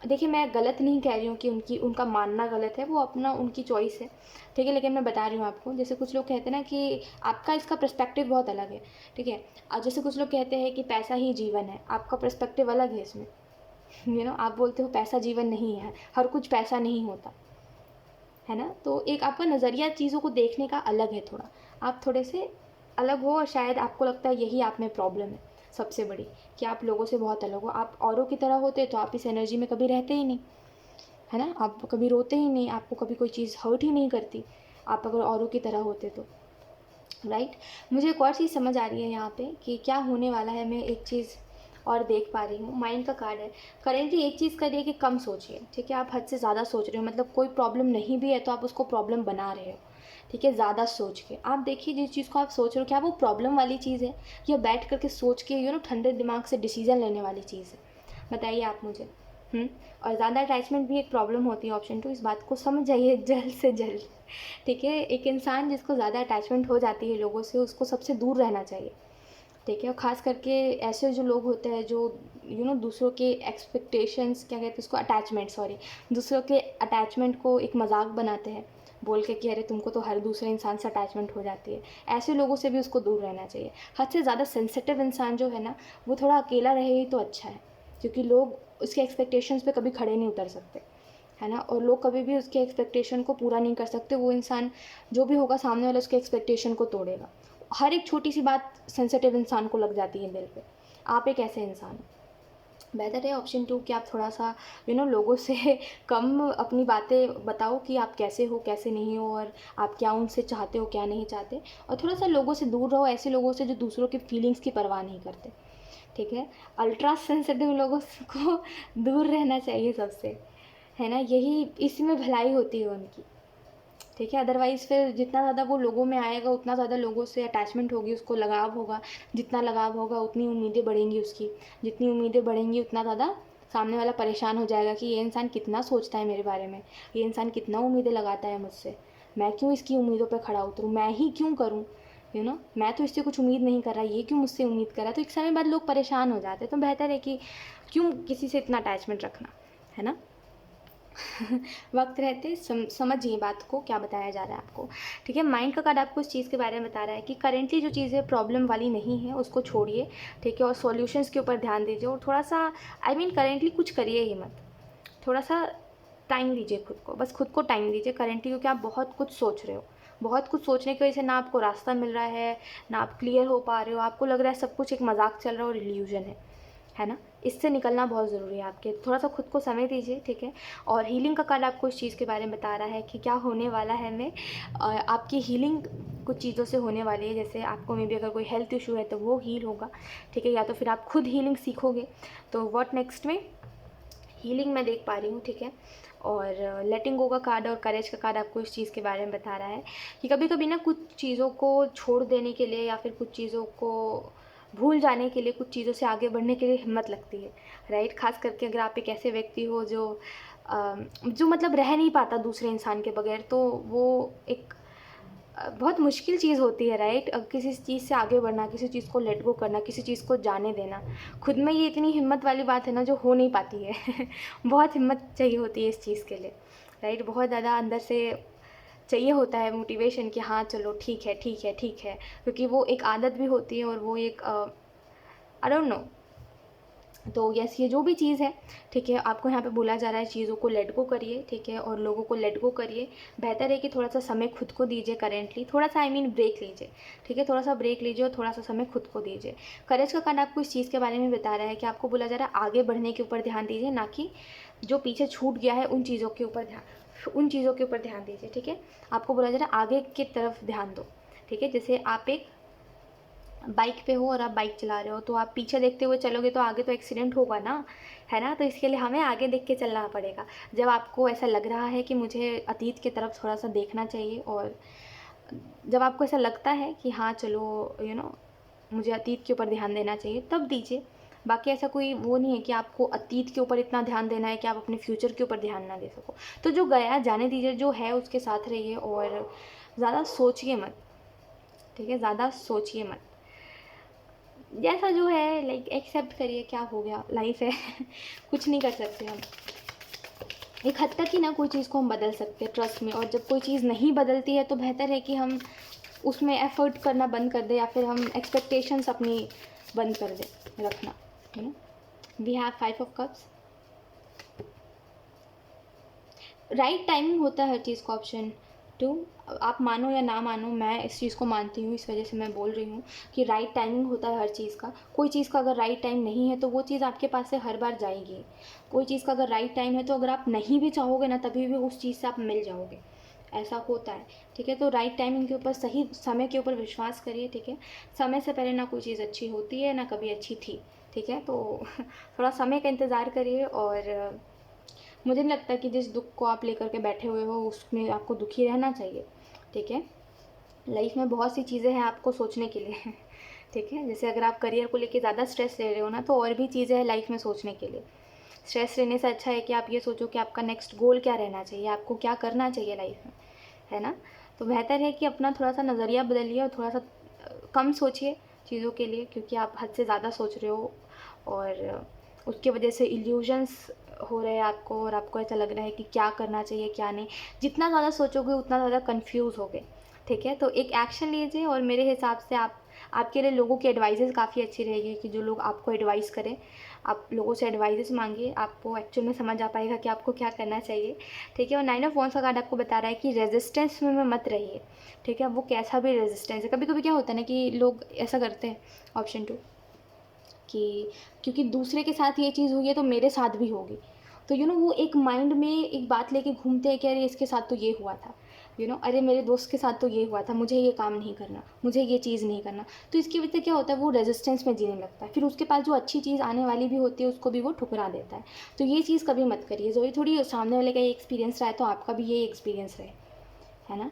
S1: देखिए मैं गलत नहीं कह रही हूँ कि उनका मानना गलत है, वो अपना उनकी चॉइस है, ठीक है। लेकिन मैं बता रही हूँ आपको, जैसे कुछ लोग कहते हैं ना कि आपका इसका पर्सपेक्टिव बहुत अलग है, ठीक है। जैसे कुछ लोग कहते हैं कि पैसा ही जीवन है, आपका पर्सपेक्टिव अलग है इसमें, आप बोलते हो पैसा जीवन नहीं है, हर कुछ पैसा नहीं होता, है ना। तो एक आपका नज़रिया चीज़ों को देखने का अलग है थोड़ा, आप थोड़े से अलग हो, और शायद आपको लगता है यही आप में प्रॉब्लम है सबसे बड़ी, कि आप लोगों से बहुत अलग हो। आप औरों की तरह होते तो आप इस एनर्जी में कभी रहते ही नहीं, है ना। आप कभी रोते ही नहीं, आपको कभी कोई चीज़ हर्ट ही नहीं करती, आप अगर औरों की तरह होते तो, राइट। मुझे एक और चीज़ समझ आ रही है यहाँ पे कि क्या होने वाला है। मैं एक चीज़ और देख पा रही हूँ माइंड का कार्ड है। करेंटली एक चीज़ करिए कि कम सोचिए, ठीक है। आप हद से ज़्यादा सोच रहे हो, मतलब कोई प्रॉब्लम नहीं भी है तो आप उसको प्रॉब्लम बना रहे हो, ठीक है, ज़्यादा सोच के। आप देखिए जिस चीज़ को आप सोच रहे हो क्या वो प्रॉब्लम वाली चीज़ है या बैठ करके सोच के ठंडे दिमाग से डिसीजन लेने वाली चीज़ है, बताइए आप मुझे। और ज़्यादा अटैचमेंट भी एक प्रॉब्लम होती है, ऑप्शन 2, इस बात को समझ जाइए जल्द से जल्द, ठीक है। एक इंसान जिसको ज़्यादा अटैचमेंट हो जाती है लोगों से, उसको सबसे दूर रहना चाहिए, ठीक है। और ख़ास करके ऐसे जो लोग होते हैं जो दूसरों के एक्सपेक्टेशंस, क्या कहते हैं उसको, अटैचमेंट, सॉरी, दूसरों के अटैचमेंट को एक मजाक बनाते हैं बोल के कि अरे तुमको तो हर दूसरे इंसान से अटैचमेंट हो जाती है, ऐसे लोगों से भी उसको दूर रहना चाहिए। हद से ज़्यादा सेंसिटिव इंसान जो है ना, वो थोड़ा अकेला रहे ही तो अच्छा है, क्योंकि लोग उसके एक्सपेक्टेशंस पे कभी खड़े नहीं उतर सकते, है ना। और लोग कभी भी उसके एक्सपेक्टेशन को पूरा नहीं कर सकते। वो इंसान जो भी होगा सामने वाला उसके एक्सपेक्टेशन को तोड़ेगा। हर एक छोटी सी बात सेंसिटिव इंसान को लग जाती है दिल पे। आप एक ऐसे इंसान हो। बेहतर है ऑप्शन 2 कि आप थोड़ा सा लोगों से कम अपनी बातें बताओ कि आप कैसे हो कैसे नहीं हो, और आप क्या उनसे चाहते हो क्या नहीं चाहते। और थोड़ा सा लोगों से दूर रहो, ऐसे लोगों से जो दूसरों की फीलिंग्स की परवाह नहीं करते, ठीक है। अल्ट्रा सेंसिटिव लोगों को दूर रहना चाहिए सबसे, है ना। यही इसी में भलाई होती है उनकी, ठीक है। अदरवाइज़ फिर जितना ज़्यादा वो लोगों में आएगा उतना ज़्यादा लोगों से अटैचमेंट होगी, उसको लगाव होगा। जितना लगाव होगा उतनी उम्मीदें बढ़ेंगी उसकी, जितनी उम्मीदें बढ़ेंगी उतना ज़्यादा सामने वाला परेशान हो जाएगा कि ये इंसान कितना सोचता है मेरे बारे में, ये इंसान कितना उम्मीदें लगाता है मुझसे, मैं क्यों इसकी उम्मीदों पर खड़ा उतरूँ, मैं ही क्यों करूँ, मैं तो इससे कुछ उम्मीद नहीं कर रहा, ये क्यों मुझसे उम्मीद कर रहा है। तो एक समय बाद लोग परेशान हो जाते हैं। तो बेहतर है कि क्यों किसी से इतना अटैचमेंट रखना, है ना। वक्त रहते समझिए बात को, क्या बताया जा रहा है आपको, ठीक है। माइंड का कार्ड आपको इस चीज़ के बारे में बता रहा है कि करेंटली जो चीज़ें प्रॉब्लम वाली नहीं है उसको छोड़िए, ठीक है, और सॉल्यूशंस के ऊपर ध्यान दीजिए। और थोड़ा सा करेंटली कुछ करिए ही मत, थोड़ा सा टाइम दीजिए खुद को, बस खुद को टाइम दीजिए करेंटली, क्योंकि आप बहुत कुछ सोच रहे हो। बहुत कुछ सोचने की वजह से ना आपको रास्ता मिल रहा है, ना आप क्लियर हो पा रहे हो, आपको लग रहा है सब कुछ एक मजाक चल रहा है और इल्यूजन है ना। इससे निकलना बहुत ज़रूरी है आपके, थोड़ा सा खुद को समय दीजिए, ठीक है। और हीलिंग का कार्ड आपको इस चीज़ के बारे में बता रहा है कि क्या होने वाला है में आपकी हीलिंग कुछ चीज़ों से होने वाली है। जैसे आपको मे बी अगर कोई हेल्थ इशू है तो वो हील होगा, ठीक है, या तो फिर आप खुद हीलिंग सीखोगे। तो व्हाट नेक्स्ट में हीलिंग मैं देख पा रही हूँ, ठीक है। और लेटिंग गो का कार्ड और करेज का कार्ड आपको इस चीज़ के बारे में बता रहा है कि कभी कभी ना कुछ चीज़ों को छोड़ देने के लिए या फिर कुछ चीज़ों को भूल जाने के लिए, कुछ चीज़ों से आगे बढ़ने के लिए हिम्मत लगती है, राइट। खास करके अगर आप एक ऐसे व्यक्ति हो जो मतलब रह नहीं पाता दूसरे इंसान के बगैर, तो वो एक बहुत मुश्किल चीज़ होती है, राइट। अब किसी चीज़ से आगे बढ़ना, किसी चीज़ को लेट गो करना, किसी चीज़ को जाने देना, खुद में ये इतनी हिम्मत वाली बात है ना जो हो नहीं पाती है। बहुत हिम्मत चाहिए होती है इस चीज़ के लिए, राइट। बहुत ज़्यादा अंदर से चाहिए होता है मोटिवेशन कि हाँ चलो ठीक है ठीक है ठीक है, क्योंकि वो एक आदत भी होती है और वो एक आई डोंट नो। तो यस, ये जो भी चीज़ है, ठीक है, आपको यहाँ पे बोला जा रहा है चीज़ों को लेट गो करिए, ठीक है, और लोगों को लेट गो करिए। बेहतर है कि थोड़ा सा समय खुद को दीजिए करेंटली, थोड़ा सा ब्रेक लीजिए, ठीक है, थोड़ा सा ब्रेक लीजिए और थोड़ा सा समय खुद को दीजिए। करेज का कार्ड आपको इस चीज़ के बारे में बता रहा है कि आपको बोला जा रहा है आगे बढ़ने के ऊपर ध्यान दीजिए, ना कि जो पीछे छूट गया है उन चीज़ों के ऊपर ध्यान दीजिए, ठीक है। आपको बोला जा रहा है आगे की तरफ ध्यान दो, ठीक है। जैसे आप एक बाइक पे हो और आप बाइक चला रहे हो, तो आप पीछे देखते हुए चलोगे तो आगे तो एक्सीडेंट होगा ना, है ना। तो इसके लिए हमें आगे देख के चलना पड़ेगा। जब आपको ऐसा लग रहा है कि मुझे अतीत की तरफ थोड़ा सा देखना चाहिए, और जब आपको ऐसा लगता है कि हाँ चलो मुझे अतीत के ऊपर ध्यान देना चाहिए, तब दीजिए। बाकी ऐसा कोई वो नहीं है कि आपको अतीत के ऊपर इतना ध्यान देना है कि आप अपने फ्यूचर के ऊपर ध्यान ना दे सको। तो जो गया जाने दीजिए, जो है उसके साथ रहिए और ज़्यादा सोचिए मत, ठीक है, ज़्यादा सोचिए मत। जैसा जो है एक्सेप्ट करिए, क्या हो गया, लाइफ है। कुछ नहीं कर सकते हम। एक हद तक ही ना कोई चीज़ को हम बदल सकते हैं, ट्रस्ट में। और जब कोई चीज़ नहीं बदलती है तो बेहतर है कि हम उसमें एफर्ट करना बंद कर दें, या फिर हम एक्सपेक्टेशंस अपनी बंद कर दें रखना, है ना। We have 5 of cups. Right timing होता है हर चीज़ का, ऑप्शन 2। आप मानो या ना मानो, मैं इस चीज़ को मानती हूँ, इस वजह से मैं बोल रही हूँ कि राइट टाइमिंग होता है हर चीज़ का। कोई चीज़ का अगर राइट टाइम नहीं है तो वो चीज़ आपके पास से हर बार जाएगी। कोई चीज़ का अगर राइट टाइम है तो अगर आप नहीं भी चाहोगे ना, तभी भी उस चीज़ से आप मिल जाओगे, ऐसा होता है, ठीक है। तो राइट टाइमिंग के ऊपर, सही समय के ऊपर विश्वास करिए, ठीक है। समय से पहले ना कोई चीज़ अच्छी होती है ना कभी अच्छी थी, ठीक है। तो थोड़ा समय का इंतज़ार करिए, और मुझे नहीं लगता कि जिस दुःख को आप लेकर के बैठे हुए हो उसमें आपको दुखी रहना चाहिए, ठीक है। लाइफ में बहुत सी चीज़ें हैं आपको सोचने के लिए ठीक है। जैसे अगर आप करियर को लेके ज़्यादा स्ट्रेस ले रहे हो ना, तो और भी चीज़ें हैं लाइफ में सोचने के लिए। स्ट्रेस लेने से अच्छा है कि आप ये सोचो कि आपका नेक्स्ट गोल क्या रहना चाहिए, आपको क्या करना चाहिए लाइफ में, है ना। तो बेहतर है कि अपना थोड़ा सा नज़रिया बदलिए और थोड़ा सा कम सोचिए चीज़ों के लिए, क्योंकि आप हद से ज़्यादा सोच रहे हो, और उसकी वजह से इल्यूजन्स हो रहे हैं आपको, और आपको ऐसा लग रहा है कि क्या करना चाहिए क्या नहीं। जितना ज़्यादा सोचोगे उतना ज़्यादा कंफ्यूज होगे, ठीक है। तो एक एक्शन लीजिए, और मेरे हिसाब से आपके लिए लोगों की एडवाइसेस काफ़ी अच्छी रहेगी, कि जो लोग आपको एडवाइस करें, आप लोगों से एडवाइसेस मांगिए, आपको एक्चुअल में समझ आ पाएगा कि आपको क्या करना चाहिए, ठीक है। और 9 ऑफ वॉन्ड्स का कार्ड आपको बता रहा है कि रेजिस्टेंस में मत रहिए, ठीक है। वो कैसा भी रेजिस्टेंस है, कभी कभी क्या होता है ना कि लोग ऐसा करते हैं, ऑप्शन 2, कि क्योंकि दूसरे के साथ ये चीज़ हुई है तो मेरे साथ भी होगी, तो वो एक माइंड में एक बात लेके घूमते हैं कि अरे इसके साथ तो ये हुआ था, अरे मेरे दोस्त के साथ तो ये हुआ था, मुझे ये काम नहीं करना, मुझे ये चीज़ नहीं करना। तो इसकी वजह से क्या होता है, वो रेजिस्टेंस में जीने लगता है, फिर उसके पास जो अच्छी चीज़ आने वाली भी होती है उसको भी वो ठुकरा देता है। तो ये चीज़ कभी मत करिए। जो थोड़ी सामने वाले का ये एक्सपीरियंस रहा है तो आपका भी ये एक्सपीरियंस रहे, है ना।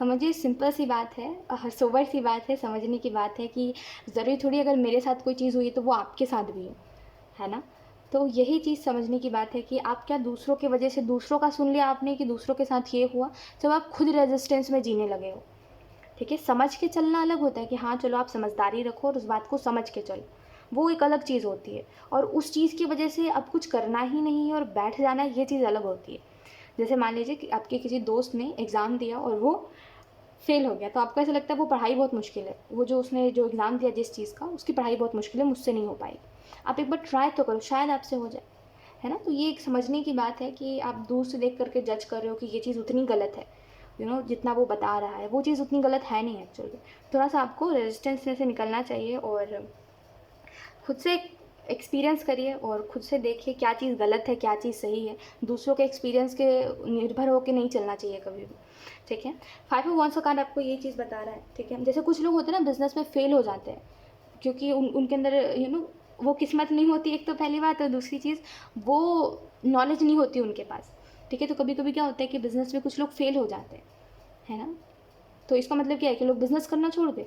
S1: समझिए, सिंपल सी बात है, सोबर सी बात है, समझने की बात है कि ज़रूरी थोड़ी अगर मेरे साथ कोई चीज़ हुई है तो वो आपके साथ भी हो, है ना। तो यही चीज़ समझने की बात है कि आप क्या दूसरों की वजह से, दूसरों का सुन लिया आपने कि दूसरों के साथ ये हुआ, जब आप खुद रेजिस्टेंस में जीने लगे हो, ठीक है। समझ के चलना अलग होता है कि हाँ चलो आप समझदारी रखो और उस बात को समझ के चलो, वो एक अलग चीज़ होती है। और उस चीज़ की वजह से अब कुछ करना ही नहीं है और बैठ जाना, ये चीज़ अलग होती है। जैसे मान लीजिए कि आपके किसी दोस्त ने एग्ज़ाम दिया और वो फेल हो गया, तो आपको ऐसा लगता है वो पढ़ाई बहुत मुश्किल है, वो जो उसने जो एग्ज़ाम दिया जिस चीज़ का, उसकी पढ़ाई बहुत मुश्किल है, मुझसे नहीं हो पाएगी। आप एक बार ट्राई तो करो, शायद आपसे हो जाए, है ना। तो ये एक समझने की बात है कि आप दूर से देख करके जज कर रहे हो कि ये चीज़ उतनी गलत है, जितना वो बता रहा है वो चीज़ उतनी गलत है नहीं एक्चुअली। थोड़ा सा आपको रेजिस्टेंस में से निकलना चाहिए, और खुद से एक्सपीरियंस करिए और खुद से देखिए क्या चीज़ गलत है क्या चीज़ सही है। दूसरों के एक्सपीरियंस के निर्भर होकर नहीं चलना चाहिए कभी भी, ठीक है। 5 ऑफ वॉन्ड्स का कार्ड आपको ये चीज़ बता रहा है, ठीक है। जैसे कुछ लोग होते हैं ना बिजनेस में फेल हो जाते हैं, क्योंकि उनके अंदर वो किस्मत नहीं होती, एक तो पहली बात, और दूसरी चीज़ वो नॉलेज नहीं होती उनके पास, ठीक है। तो कभी कभी क्या होता है कि बिज़नेस में कुछ लोग फेल हो जाते हैं, है ना। तो इसका मतलब क्या है कि लोग बिज़नेस करना छोड़ दे,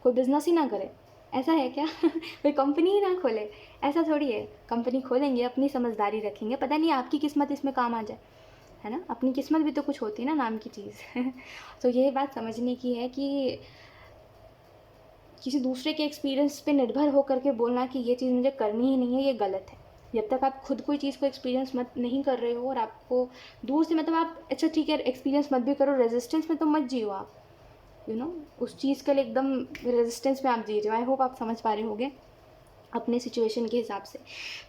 S1: कोई बिज़नेस ही ना करे, ऐसा है क्या कोई कंपनी ही ना खोले, ऐसा थोड़ी है। कंपनी खोलेंगे, अपनी समझदारी रखेंगे, पता नहीं आपकी किस्मत इसमें काम आ जाए, है ना। अपनी किस्मत भी तो कुछ होती है ना, नाम की चीज़ तो यही बात समझने की है कि किसी दूसरे के एक्सपीरियंस पे निर्भर होकर के बोलना कि ये चीज़ मुझे करनी ही नहीं है, ये गलत है। जब तक आप खुद कोई चीज़ को एक्सपीरियंस मत नहीं कर रहे हो, और आपको दूर से मतलब आप अच्छा ठीक है एक्सपीरियंस मत भी करो, रेजिस्टेंस में तो मत जियो आप, उस चीज़ के लिए एकदम रेजिस्टेंस में आप जी रहे हो। आई होप आप समझ पा रहे होगे अपने सिचुएशन के हिसाब से।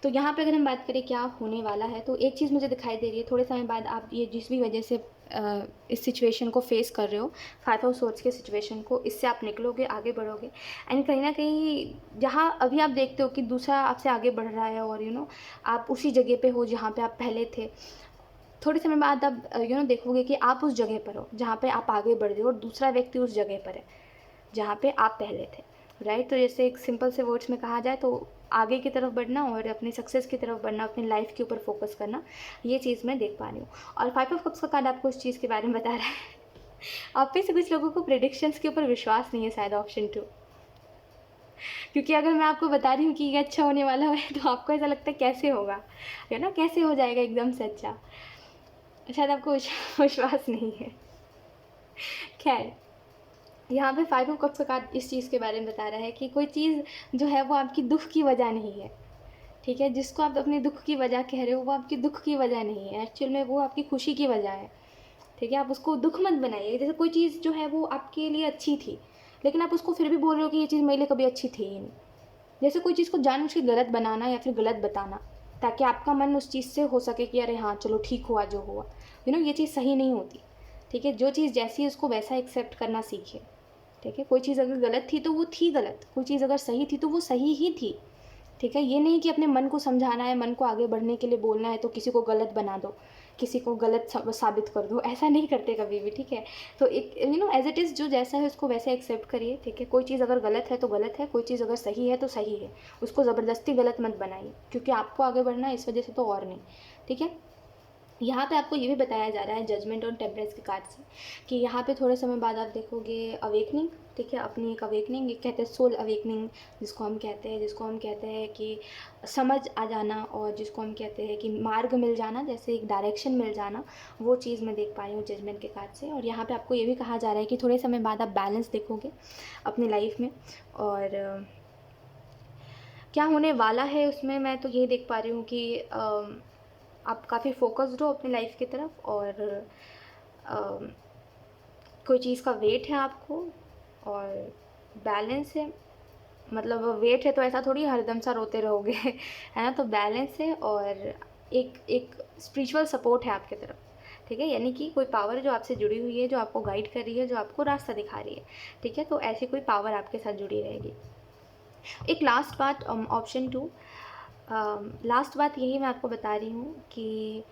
S1: तो यहाँ पे अगर हम बात करें क्या होने वाला है, तो एक चीज़ मुझे दिखाई दे रही है, थोड़े समय बाद आप ये जिस भी वजह से इस सिचुएशन को फेस कर रहे हो, 5 ऑफ सोर्ड्स के सिचुएशन को, इससे आप निकलोगे, आगे बढ़ोगे। एंड कहीं ना कहीं जहाँ अभी आप देखते हो कि दूसरा आपसे आगे बढ़ रहा है, और आप उसी जगह पे हो जहाँ पे आप पहले थे, थोड़े समय बाद आप देखोगे कि आप उस जगह पर हो जहाँ पे आप आगे बढ़ रहे हो, और दूसरा व्यक्ति उस जगह पर है जहाँ पे आप पहले थे, राइट। तो जैसे एक सिंपल से वर्ड्स में कहा जाए तो आगे की तरफ बढ़ना और अपनी सक्सेस की तरफ बढ़ना, अपनी लाइफ के ऊपर फोकस करना, ये चीज़ मैं देख पा रही हूँ। और 5 ऑफ कप्स का कार्ड आपको इस चीज़ के बारे में बता रहा है आप में से कुछ लोगों को प्रेडिक्शंस के ऊपर विश्वास नहीं है, शायद ऑप्शन 2, क्योंकि अगर मैं आपको बता रही हूँ कि ये अच्छा होने वाला है तो आपको ऐसा लगता है कैसे होगा, है ना, कैसे हो जाएगा एकदम से अच्छा, शायद आपको विश्वास नहीं है। खैर, यहाँ पे 5 ऑफ कप्स का कार्ड इस चीज़ के बारे में बता रहा है कि कोई चीज़ जो है वो आपकी दुख की वजह नहीं है, ठीक है। जिसको आप अपने दुख की वजह कह रहे हो वो आपकी दुख की वजह नहीं है, एक्चुअल में वो आपकी खुशी की वजह है, ठीक है। आप उसको दुख मत बनाइए। जैसे कोई चीज़ जो है वो आपके लिए अच्छी थी, लेकिन आप उसको फिर भी बोल रहे हो कि ये चीज़ मेरे लिए कभी अच्छी थी ही नहीं। जैसे कोई चीज़ को जानबूझ के गलत बनाना या फिर गलत बताना, ताकि आपका मन उस चीज़ से हो सके कि अरे हाँ चलो ठीक हुआ जो हुआ, ये चीज़ सही नहीं होती, ठीक है। जो चीज़ जैसी है उसको वैसा एक्सेप्ट करना सीखिए, ठीक है। कोई चीज़ अगर गलत थी तो वो थी गलत, कोई चीज़ अगर सही थी तो वो सही ही थी, ठीक है। ये नहीं कि अपने मन को समझाना है, मन को आगे बढ़ने के लिए बोलना है तो किसी को गलत बना दो, किसी को गलत साबित कर दो, ऐसा नहीं करते कभी भी, ठीक है। तो एक एज इट इज़ जो जैसा है उसको वैसे एक्सेप्ट करिए, ठीक है। कोई चीज़ अगर गलत है तो गलत है, कोई चीज़ अगर सही है तो सही है, उसको ज़बरदस्ती गलत मत बनाइए, क्योंकि आपको आगे बढ़ना है इस वजह से तो और नहीं, ठीक है। यहाँ पे आपको ये भी बताया जा रहा है जजमेंट और टेम्परेंस के कार्ड से कि यहाँ पे थोड़े समय बाद आप देखोगे अवेकनिंग, ठीक है, अपनी एक अवेकनिंग, एक कहते हैं सोल अवेकनिंग जिसको हम कहते हैं कि समझ आ जाना, और जिसको हम कहते हैं कि मार्ग मिल जाना, जैसे एक डायरेक्शन मिल जाना, वो चीज़ मैं देख पा रही हूँ जजमेंट के कार्ड से। और यहाँ पे आपको ये भी कहा जा रहा है कि थोड़े समय बाद आप बैलेंस देखोगे अपनी लाइफ में, और क्या होने वाला है उसमें मैं तो ये देख पा रही हूँ कि आप काफ़ी फोकस्ड हो अपनी लाइफ की तरफ, और कोई चीज़ का वेट है आपको, और बैलेंस है, मतलब वेट है तो ऐसा थोड़ी हरदम सा रोते रहोगे है ना। तो बैलेंस है, और एक स्पिरिचुअल सपोर्ट है आपकी तरफ, ठीक है, यानी कि कोई पावर जो आपसे जुड़ी हुई है, जो आपको गाइड कर रही है, जो आपको रास्ता दिखा रही है, ठीक है। तो ऐसी कोई पावर आपके साथ जुड़ी रहेगी। एक लास्ट बात, ऑप्शन 2, लास्ट बात यही मैं आपको बता रही हूँ कि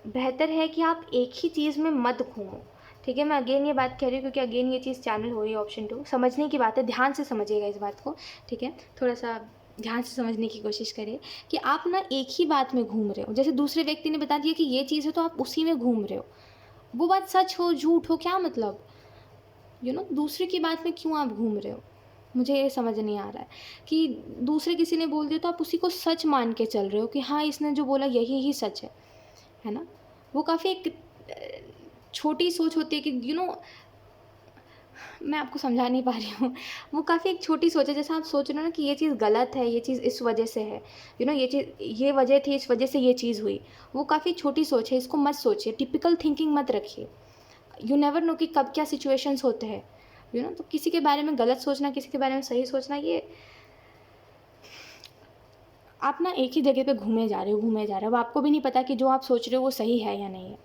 S1: बेहतर है कि आप एक ही चीज़ में मत घूमो, ठीक है। मैं अगेन ये बात कह रही हूँ क्योंकि अगेन ये चीज़ चैनल हो रही है ऑप्शन 2, समझने की बात है, ध्यान से समझिएगा इस बात को, ठीक है। थोड़ा सा ध्यान से समझने की कोशिश करिए कि आप ना एक ही बात में घूम रहे हो। जैसे दूसरे व्यक्ति ने बता दिया कि ये चीज़ है तो आप उसी में घूम रहे हो, वो बात सच हो झूठ हो क्या मतलब, दूसरे की बात में क्यों आप घूम रहे हो। मुझे ये समझ नहीं आ रहा है कि दूसरे किसी ने बोल दिया तो आप उसी को सच मान के चल रहे हो कि हाँ इसने जो बोला यही ही सच है ना। वो काफ़ी एक छोटी सोच होती है कि मैं आपको समझा नहीं पा रही हूँ वो काफ़ी एक छोटी सोच है। जैसे आप सोच रहे हो ना कि ये चीज़ गलत है, ये चीज़ इस वजह से है, ये वजह थी, इस वजह से ये चीज़ हुई। वो काफ़ी छोटी सोच है, इसको मत सोचिए, टिपिकल थिंकिंग मत रखिए। यू नेवर नो कि कब क्या सिचुएशंस होते हैं, तो किसी के बारे में गलत सोचना, किसी के बारे में सही सोचना, ये आप ना एक ही जगह पे घूमे जा रहे हो, वो आपको भी नहीं पता कि जो आप सोच रहे हो वो सही है या नहीं है,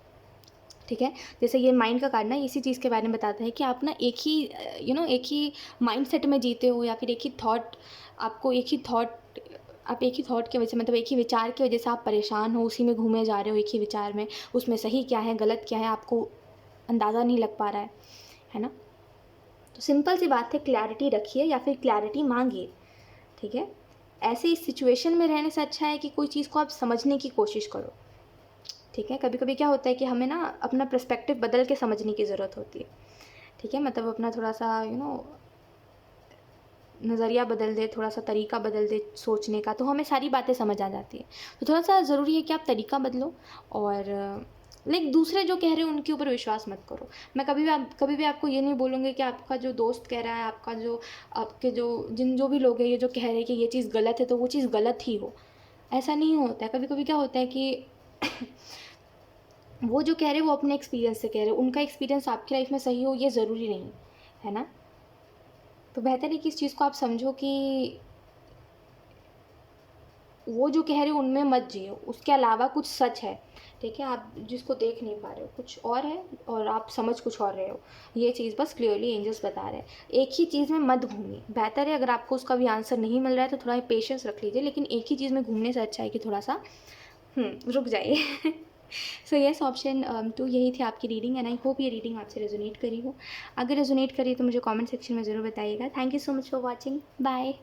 S1: ठीक है। जैसे ये माइंड का कार्ड ना इसी चीज़ के बारे में बताता है कि आप ना एक ही एक ही माइंड सेट में जीते हो, या फिर एक ही थॉट, आपको एक ही थॉट, आप एक ही थॉट की वजह से, मतलब एक ही विचार की वजह से आप परेशान हो, उसी में घूमे जा रहे हो एक ही विचार में, उसमें सही क्या है गलत क्या है आपको अंदाज़ा नहीं लग पा रहा है ना। तो सिंपल सी बात है, क्लैरिटी रखिए या फिर क्लैरिटी मांगिए, ठीक है। ऐसे इस सिचुएशन में रहने से अच्छा है कि कोई चीज़ को आप समझने की कोशिश करो, ठीक है। कभी कभी क्या होता है कि हमें ना अपना पर्सपेक्टिव बदल के समझने की ज़रूरत होती है, ठीक है। मतलब अपना थोड़ा सा नज़रिया बदल दे, थोड़ा सा तरीका बदल दे सोचने का, तो हमें सारी बातें समझ आ जाती है। तो थोड़ा सा ज़रूरी है कि आप तरीका बदलो, और दूसरे जो कह रहे हैं उनके ऊपर विश्वास मत करो। मैं कभी भी आपको ये नहीं बोलूँगी कि आपका जो दोस्त कह रहा है, आपके जो भी लोग हैं ये जो कह रहे हैं कि ये चीज़ गलत है तो वो चीज़ गलत ही हो, ऐसा नहीं होता है। कभी कभी क्या होता है कि वो जो कह रहे हैं वो अपने एक्सपीरियंस से कह रहे हैं, उनका एक्सपीरियंस आपकी लाइफ में सही हो ये ज़रूरी नहीं है ना। तो बेहतर है कि इस चीज़ को आप समझो कि वो जो कह रहे हो उनमें मत जियो, उसके अलावा कुछ सच है, ठीक है। आप जिसको देख नहीं पा रहे हो कुछ और है, और आप समझ कुछ और रहे हो, ये चीज़ बस क्लियरली एंजल्स बता रहे हैं। एक ही चीज़ में मत घूमिए, बेहतर है अगर आपको उसका भी आंसर नहीं मिल रहा है तो थोड़ा पेशेंस रख लीजिए, लेकिन एक ही चीज़ में घूमने से अच्छा है कि थोड़ा सा रुक जाइए। सो येस, ऑप्शन 2 यही थी आपकी रीडिंग, एंड आई होप ये रीडिंग आपसे रेजोनेट करी हो। अगर रेजोनेट करी तो मुझे कमेंट सेक्शन में ज़रूर बताइएगा। Thank you so much for watching, bye.